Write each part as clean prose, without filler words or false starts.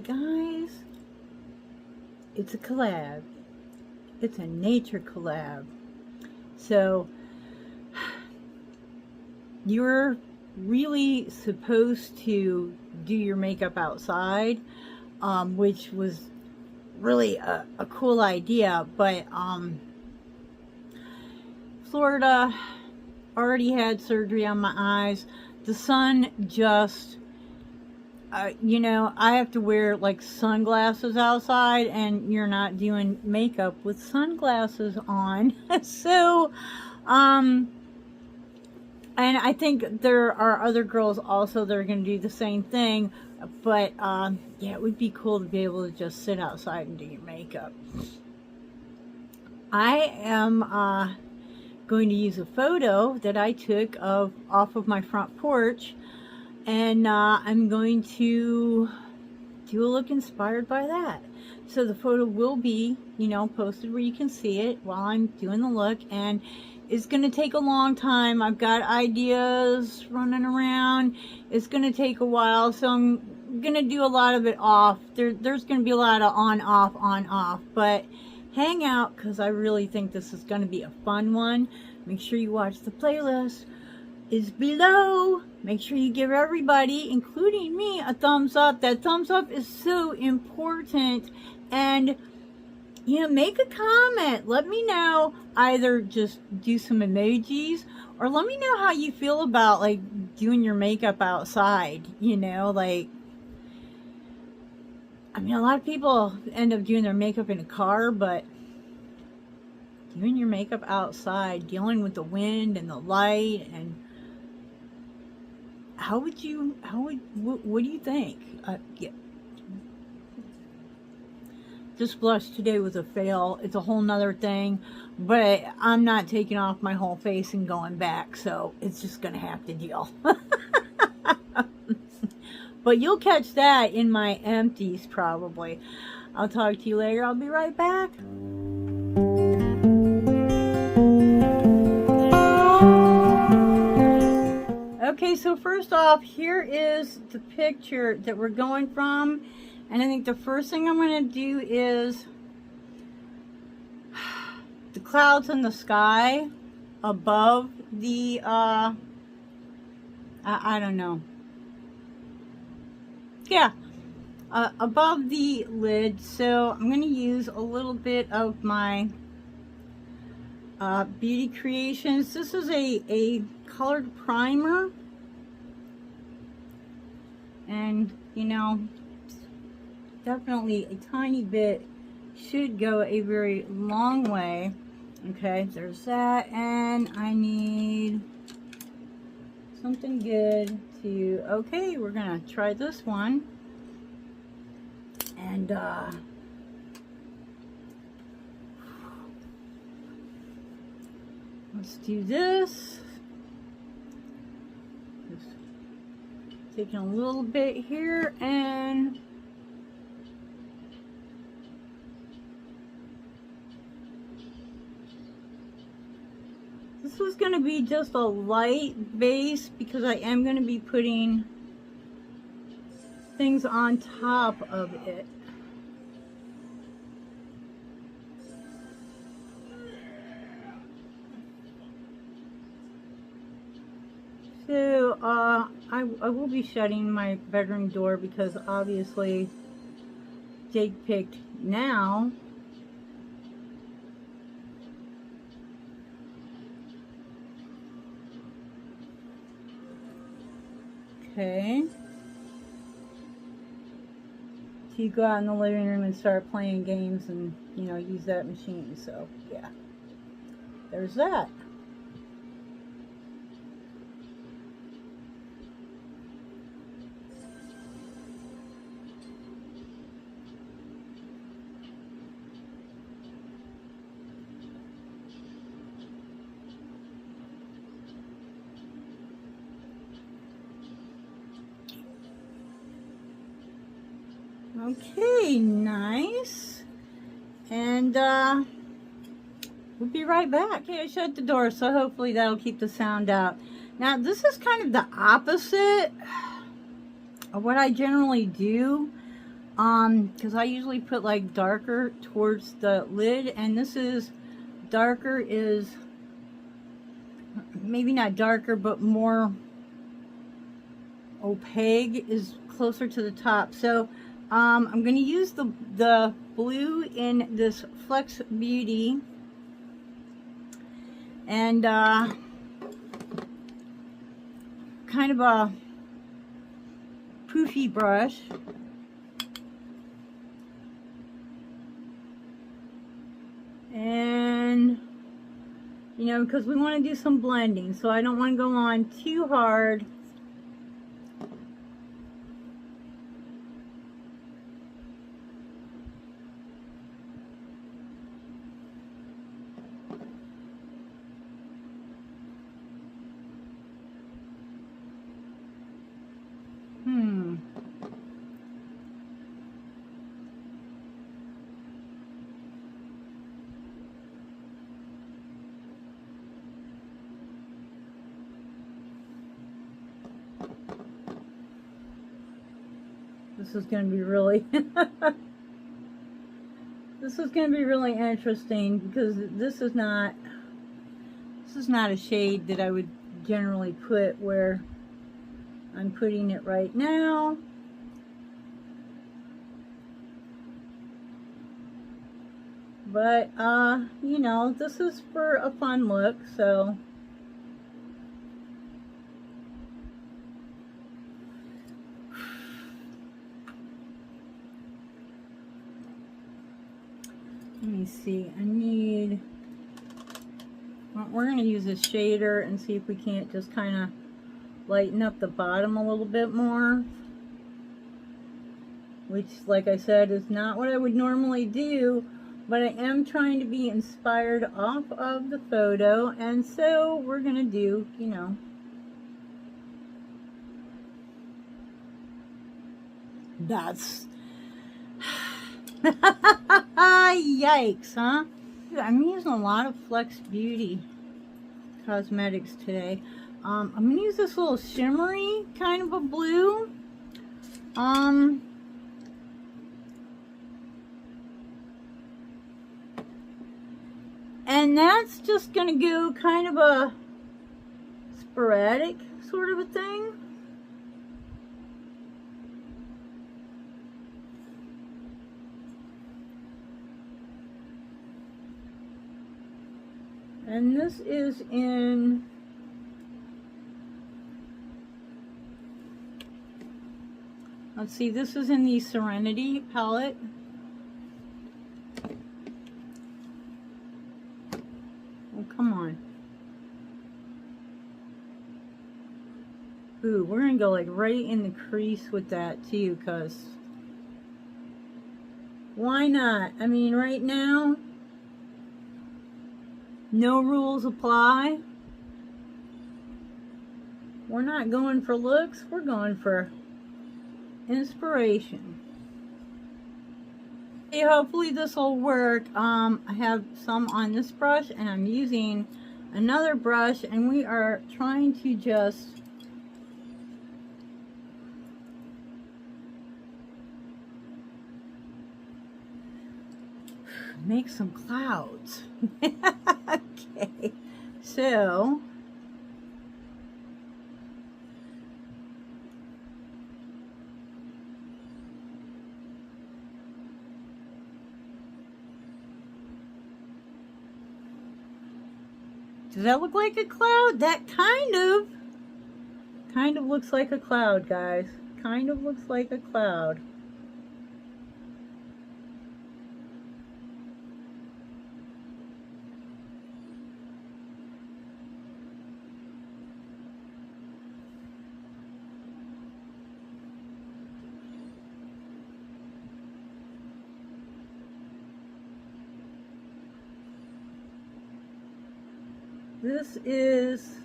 guys, it's a collab. It's a nature collab. So you're really supposed to do your makeup outside, which was really a cool idea, but Florida already had surgery on my eyes. The sun just you know, I have to wear like sunglasses outside, and you're not doing makeup with sunglasses on. So and I think there are other girls also that are going to do the same thing, but yeah, it would be cool to be able to just sit outside and do your makeup. I am going to use a photo that I took off of my front porch, and I'm going to do a look inspired by that. So the photo will be, you know, posted where you can see it while I'm doing the look, and it's going to take a long time. I've got ideas running around. It's going to take a while, so I'm going to do a lot of it off. There's going to be a lot of on, off, but hang out, because I really think this is going to be a fun one. Make sure you watch the playlist. Is below. Make sure you give everybody, including me, a thumbs up. That thumbs up is so important. And, you know, make a comment. Let me know. Either just do some emojis, or let me know how you feel about, like, doing your makeup outside. You know, like, I mean, a lot of people end up doing their makeup in a car, but doing your makeup outside, dealing with the wind and the light, and what do you think? Yeah. This blush today was a fail. It's a whole nother thing, but I'm not taking off my whole face and going back, so it's just gonna have to deal. But you'll catch that in my empties probably. I'll talk to you later. I'll be right back. Okay, so first off, here is the picture that we're going from, and I think the first thing I'm going to do is the clouds in the sky above the, I don't know, yeah, above the lid. So I'm going to use a little bit of my Beauty Creations. This is a colored primer, and you know, definitely a tiny bit should go a very long way. Okay, there's that, and I need something good to, okay, we're gonna try this one, and let's do this. Just taking a little bit here, and this was going to be just a light base because I am going to be putting things on top of it. So, I will be shutting my bedroom door because obviously Jake picked now. Okay. So you go out in the living room and start playing games and, you know, use that machine. So, yeah. There's that. Okay, nice. And we'll be right back. Okay, I shut the door, so hopefully that'll keep the sound out. Now, this is kind of the opposite of what I generally do. because I usually put like darker towards the lid, and this is darker, is maybe not darker, but more opaque, is closer to the top. So I'm going to use the blue in this Flex Beauty, and kind of a poofy brush. And you know, because we want to do some blending, so I don't want to go on too hard. This is going to be really this is going to be really interesting, because this is not a shade that I would generally put where I'm putting it right now. But you know, this is for a fun look, so let me see. We're going to use a shader and see if we can't just kind of lighten up the bottom a little bit more. Which, like I said, is not what I would normally do, but I am trying to be inspired off of the photo, and so we're going to do, you know, that's yikes, huh? I'm using a lot of Flex Beauty cosmetics today. I'm going to use this little shimmery kind of a blue. And that's just going to go kind of a sporadic sort of a thing. And this is in let's see, this is in the Serenity palette. Oh, come on. Ooh, we're gonna go like right in the crease with that too, because why not? I mean, right now, no rules apply. We're not going for looks, we're going for inspiration. Hey, hopefully this will work. I have some on this brush, and I'm using another brush, and we are trying to just make some clouds. Okay, so does that look like a cloud? That kind of looks like a cloud, guys. Kind of looks like a cloud. This is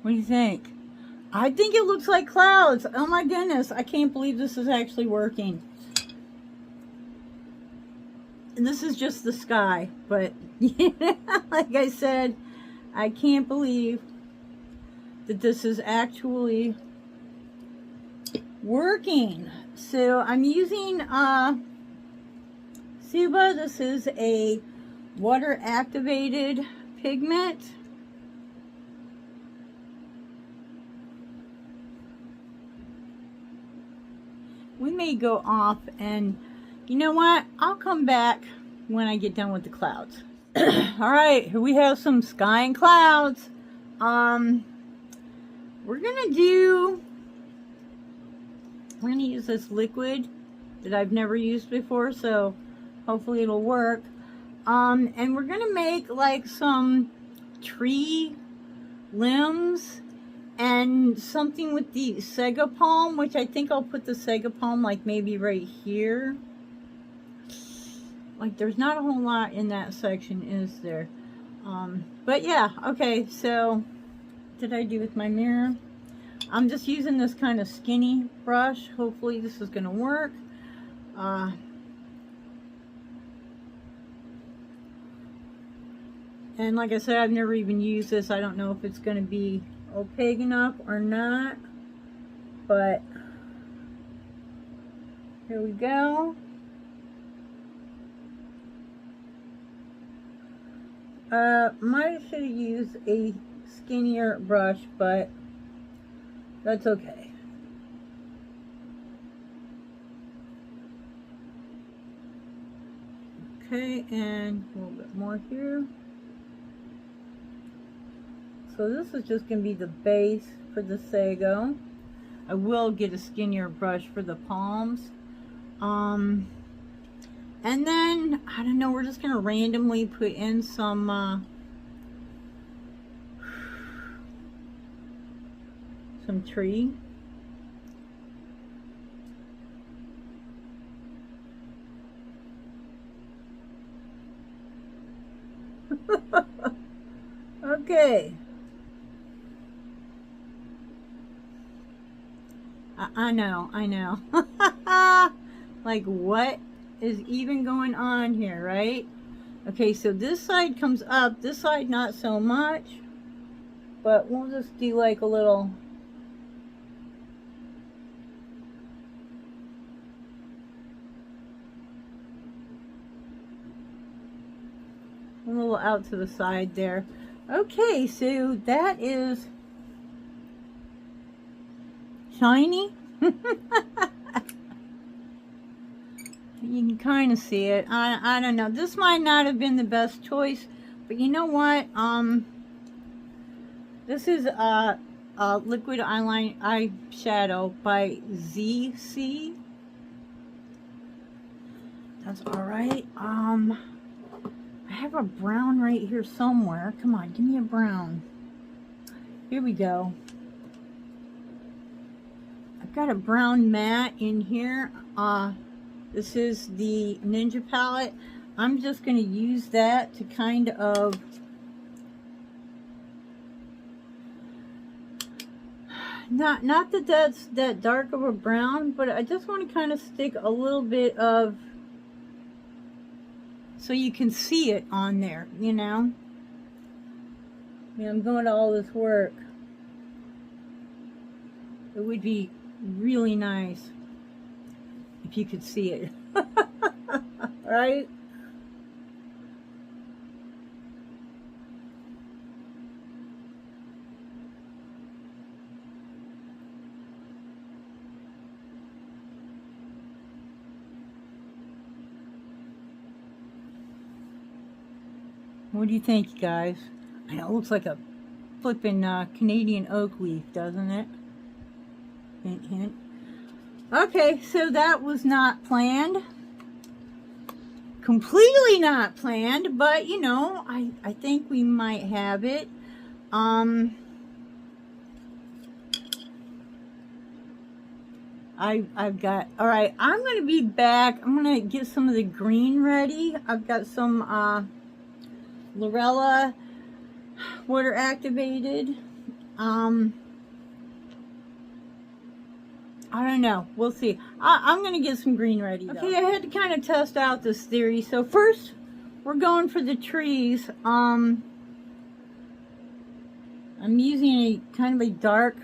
What do you think? I think it looks like clouds. Oh my goodness, I can't believe this is actually working. And this is just the sky, but like I said, I can't believe that this is actually working. So I'm using SunwoOo. This is a water activated pigment. We may go off, and you know what? I'll come back when I get done with the clouds. All right, here we have some sky and clouds. We're gonna use this liquid that I've never used before, so hopefully it'll work. And we're gonna make like some tree limbs and something with the sago palm, which I think I'll put the sago palm like maybe right here. Like there's not a whole lot in that section, is there? But yeah, okay, so what did I do with my mirror? I'm just using this kind of skinny brush. Hopefully this is gonna work. And like I said, I've never even used this. I don't know if it's gonna be opaque enough or not, but here we go. Might should have used a skinnier brush, but that's okay. Okay, and a little bit more here. So this is just going to be the base for the sago. I will get a skinnier brush for the palms. And then, I don't know, we're just going to randomly put in some tree. Okay. I know. Like, what is even going on here, right? Okay, so this side comes up, this side not so much, but we'll just do like a little out to the side there. Okay, so that is shiny. You can kind of see it. I don't know. This might not have been the best choice, but you know what? This is a liquid eyeshadow by ZC. That's all right. I have a brown right here somewhere. Come on, give me a brown. Here we go. I've got a brown matte in here. This is the Ninja palette. I'm just going to use that to kind of not that that's that dark of a brown, but I just want to kind of stick a little bit of, so you can see it on there, you know. I mean, I'm going to all this work. It would be really nice if you could see it. Right? What do you think, you guys? I know it looks like a flippin' Canadian oak leaf, doesn't it? Hint, hint. Okay, so that was not planned. Completely not planned, but you know, I think we might have it. I've got, all right, I'm going to be back. I'm going to get some of the green ready. I've got some Lorella water activated, I don't know. We'll see. I'm going to get some green ready, though. Okay, I had to kind of test out this theory. So first, we're going for the trees. I'm using a kind of a dark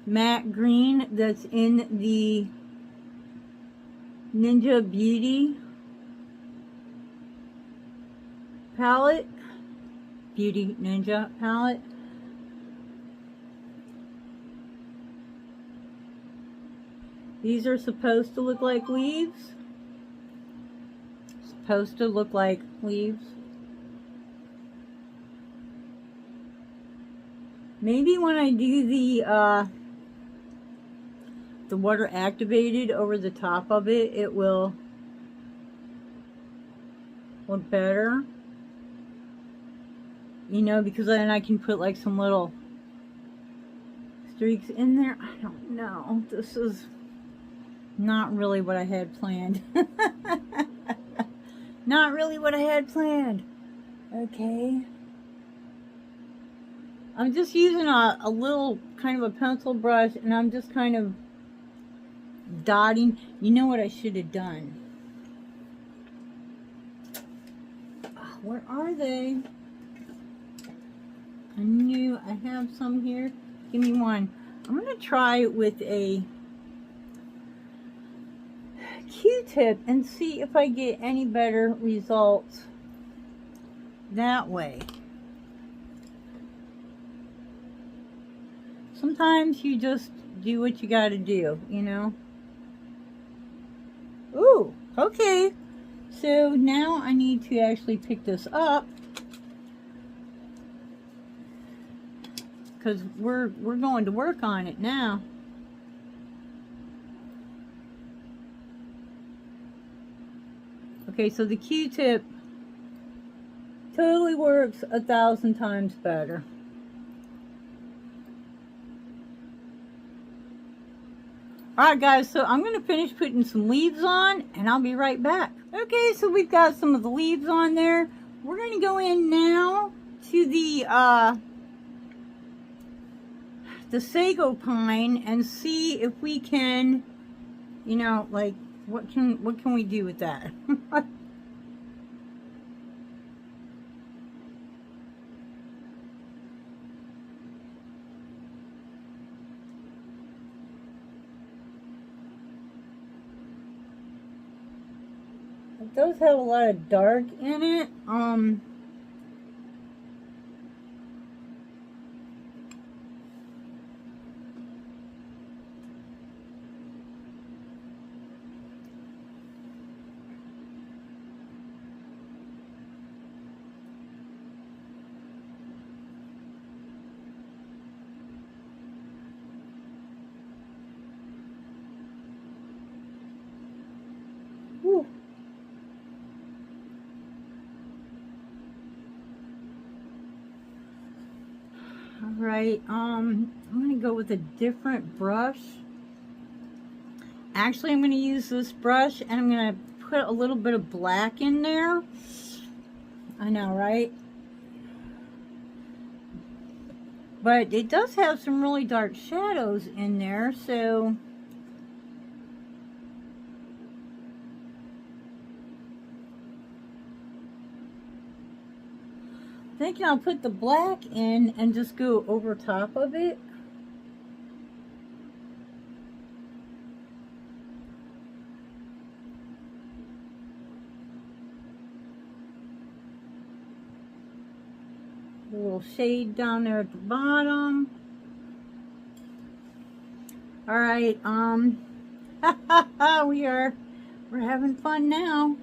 matte green that's in the Ninja Beauty palette. Beauty Ninja palette. These are supposed to look like leaves. Supposed to look like leaves. Maybe when I do the water activated over the top of it, it will look better. You know, because then I can put like some little streaks in there. I don't know. This is not really what I had planned. Not really what I had planned. Okay. I'm just using a little kind of a pencil brush, and I'm just kind of dotting. You know what I should have done? Where are they? I knew I have some here. Give me one. I'm going to try with a Q-tip and see if I get any better results that way. Sometimes you just do what you got to do, you know. Ooh, okay. So now I need to actually pick this up, because we're going to work on it now. Okay, so the Q-tip totally works 1,000 times better. Alright guys, so I'm going to finish putting some leaves on, and I'll be right back. Okay, so we've got some of the leaves on there. We're going to go in now to the sago pine and see if we can, you know, like, what can we do with that? It does have a lot of dark in it. Whew. Alright, I'm going to go with a different brush. Actually, I'm going to use this brush, and I'm going to put a little bit of black in there. I know, right? But it does have some really dark shadows in there, so... thinking I'll put the black in and just go over top of it. A little shade down there at the bottom. All right, we're having fun now.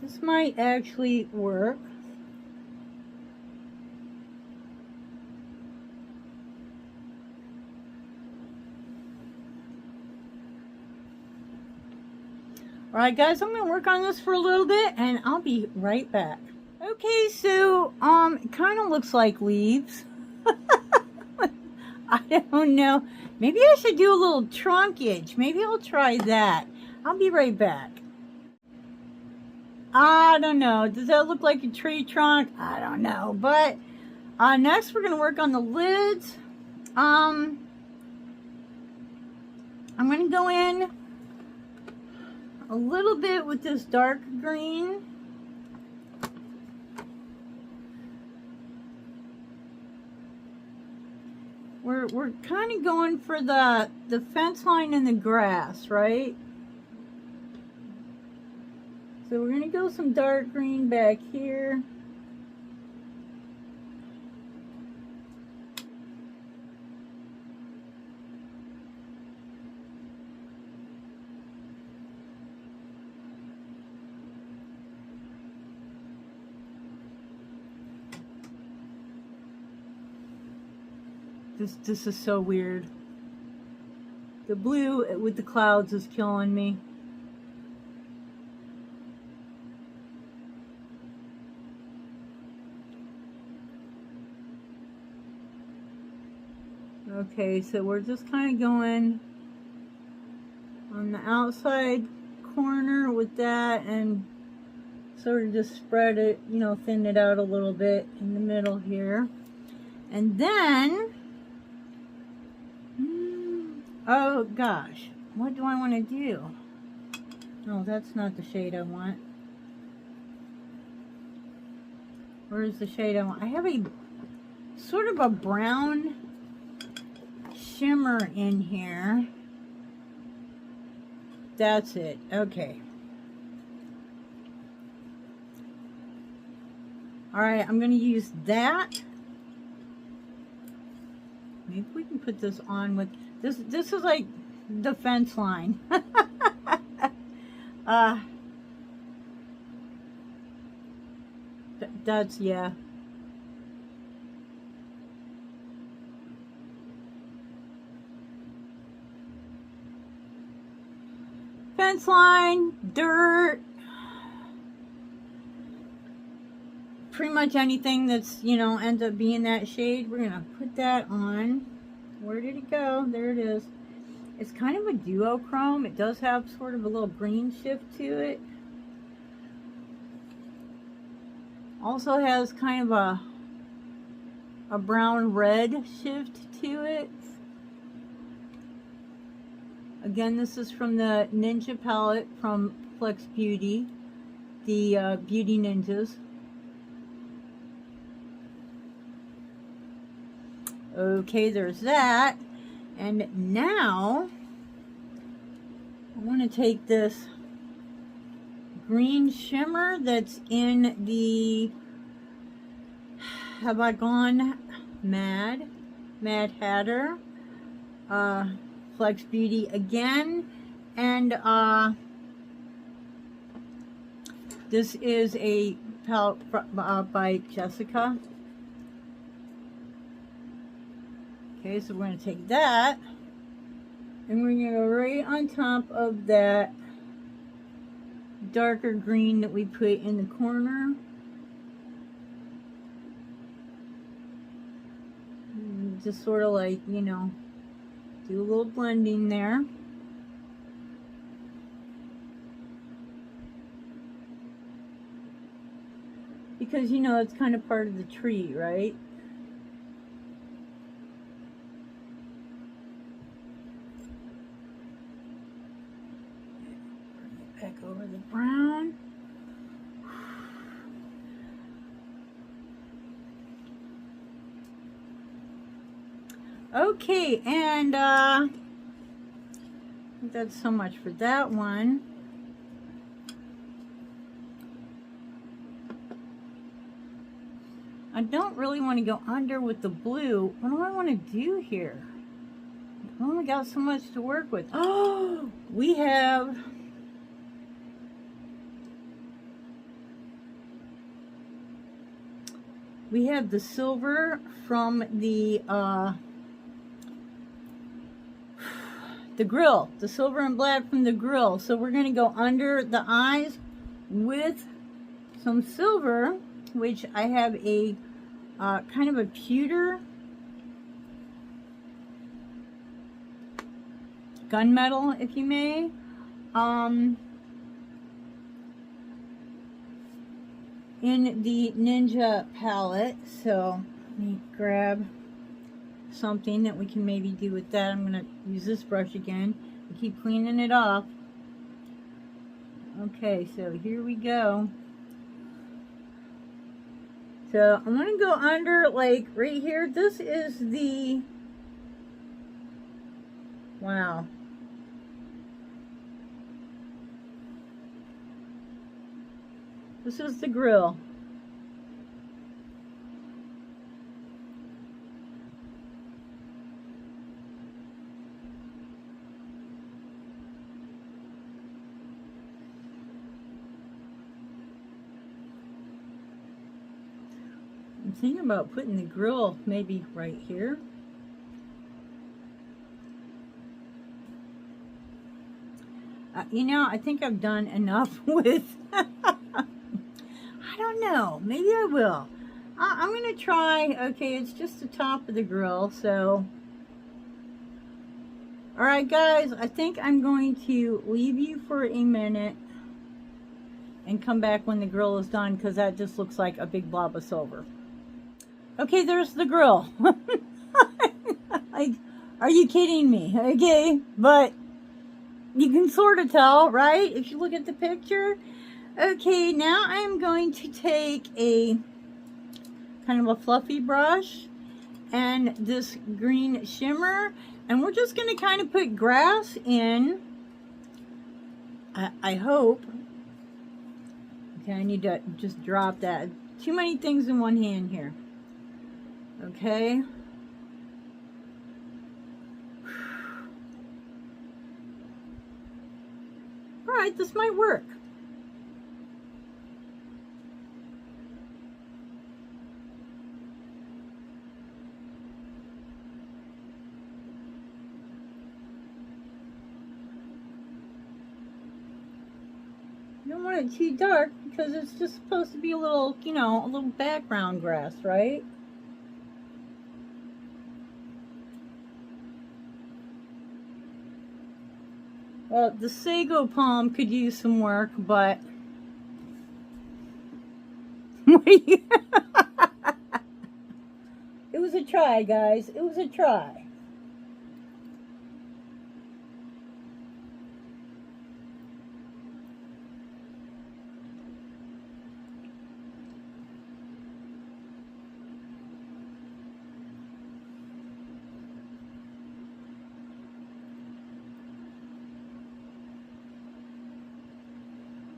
This might actually work. Alright guys, I'm going to work on this for a little bit, and I'll be right back. Okay, so, it kind of looks like leaves. I don't know. Maybe I should do a little trunkage. Maybe I'll try that. I'll be right back. I don't know. Does that look like a tree trunk? I don't know. But, next we're going to work on the lids. I'm going to go in a little bit with this dark green. We're kind of going for the fence line and the grass, right? So we're going to go some dark green back here. This is so weird. The blue with the clouds is killing me. Okay, so we're just kind of going on the outside corner with that and sort of just spread it, you know, thin it out a little bit in the middle here. And then, oh gosh, what do I want to do? No, that's not the shade I want. Where's the shade I want? I have a sort of a brown shimmer in here. That's it. Okay. All right, I'm going to use that. Maybe we can put this on with this. This is like the fence line. That's, yeah. Fence line, dirt, pretty much anything that's, you know, ends up being that shade. We're gonna put that on. Where did it go? There it is. It's kind of a duochrome. It does have sort of a little green shift to it. Also has kind of a brown red shift to it. Again, this is from the Ninja palette from Flex Beauty, the Beauty Ninjas. Okay, there's that. And now I want to take this green shimmer that's in the Have I Gone Mad Hatter Flex Beauty again, and this is a palette by Jessica. Okay, so we're going to take that and we're going to go right on top of that darker green that we put in the corner. And just sort of like, you know, do a little blending there. Because, you know, it's kind of part of the tree, right? Back over the brown. Okay, and I think that's so much for that one. I don't really want to go under with the blue. What do I want to do here? I've only got so much to work with. Oh, we have the silver from the grill, the silver and black from the grill. So we're going to go under the eyes with some silver, which I have a kind of a pewter gunmetal, if you may. In the Ninja palette. So let me grab something that we can maybe do with that. I'm going to use this brush again and keep cleaning it off. Okay, so here we go. So I'm going to go under, like, right here. This is the, wow. This is the grill. I'm thinking about putting the grill maybe right here. You know, I think I've done enough with, I don't know, maybe I will. I'm going to try, okay, it's just the top of the grill, so. Alright guys, I think I'm going to leave you for a minute and come back when the grill is done, because that just looks like a big blob of silver. Okay, there's the grill. Like, are you kidding me? Okay, but you can sort of tell, right? If you look at the picture. Okay, now I'm going to take a kind of a fluffy brush and this green shimmer, and we're just going to kind of put grass in. I hope. Okay, I need to just drop that. Too many things in one hand here. Okay. Alright, this might work. You don't want it too dark because it's just supposed to be a little, you know, a little background grass, right? Well, the sago palm could use some work, but it was a try, guys. It was a try.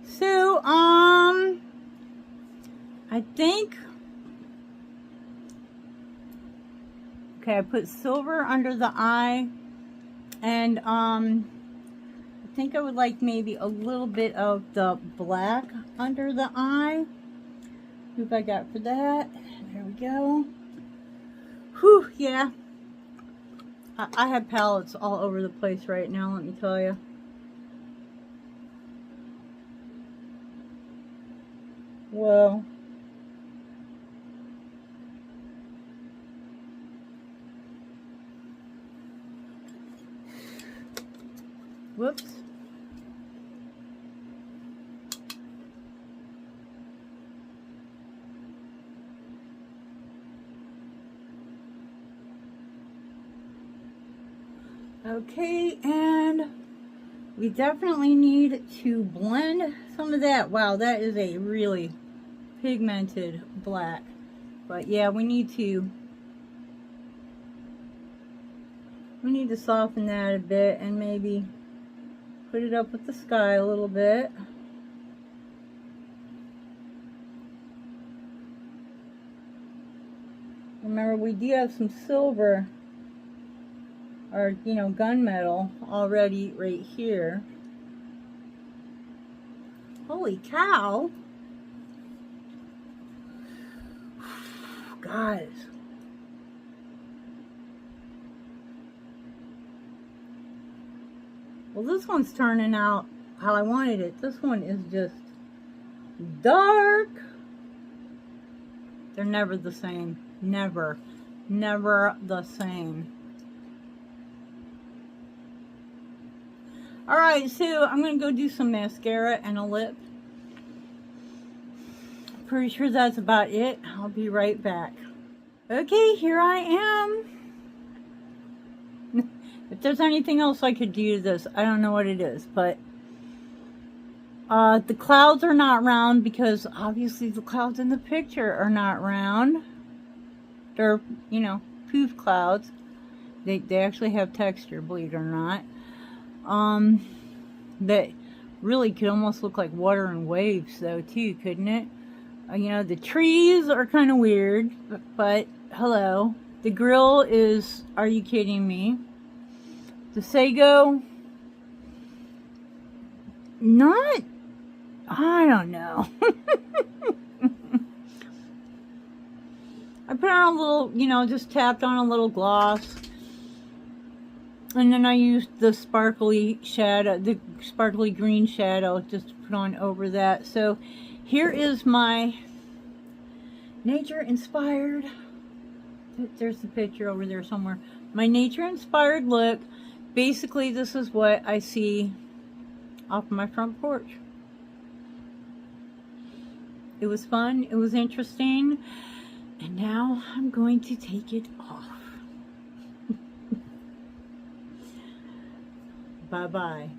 So, I think, okay, I put silver under the eye, and, I think I would like maybe a little bit of the black under the eye. See what I got for that. There we go. Whew, yeah. I have palettes all over the place right now, let me tell you. Whoa. Whoops. Okay, and we definitely need to blend some of that. Wow, that is a really pigmented black. But yeah, we need to soften that a bit and maybe put it up with the sky a little bit. Remember, we do have some silver, or, you know, gunmetal already right here. Holy cow. Guys. Well, this one's turning out how I wanted it. This one is just dark. They're never the same. Never. Never the same. Alright, so I'm going to go do some mascara and a lip. Pretty sure that's about it. I'll be right back. Okay, here I am. If there's anything else I could do to this, I don't know what it is, but the clouds are not round because obviously the clouds in the picture are not round. They're, you know, poof clouds. They actually have texture, believe it or not. That really could almost look like water and waves though too, couldn't it? You know, the trees are kind of weird, but hello. The grill is, are you kidding me? The Sago, not, I don't know. I put on a little, you know, just tapped on a little gloss. And then I used the sparkly shadow, the sparkly green shadow, just to put on over that. So here is my nature-inspired, there's the picture over there somewhere. My nature-inspired look. Basically, this is what I see off my front porch. It was fun. It was interesting. And now I'm going to take it off. Bye-bye.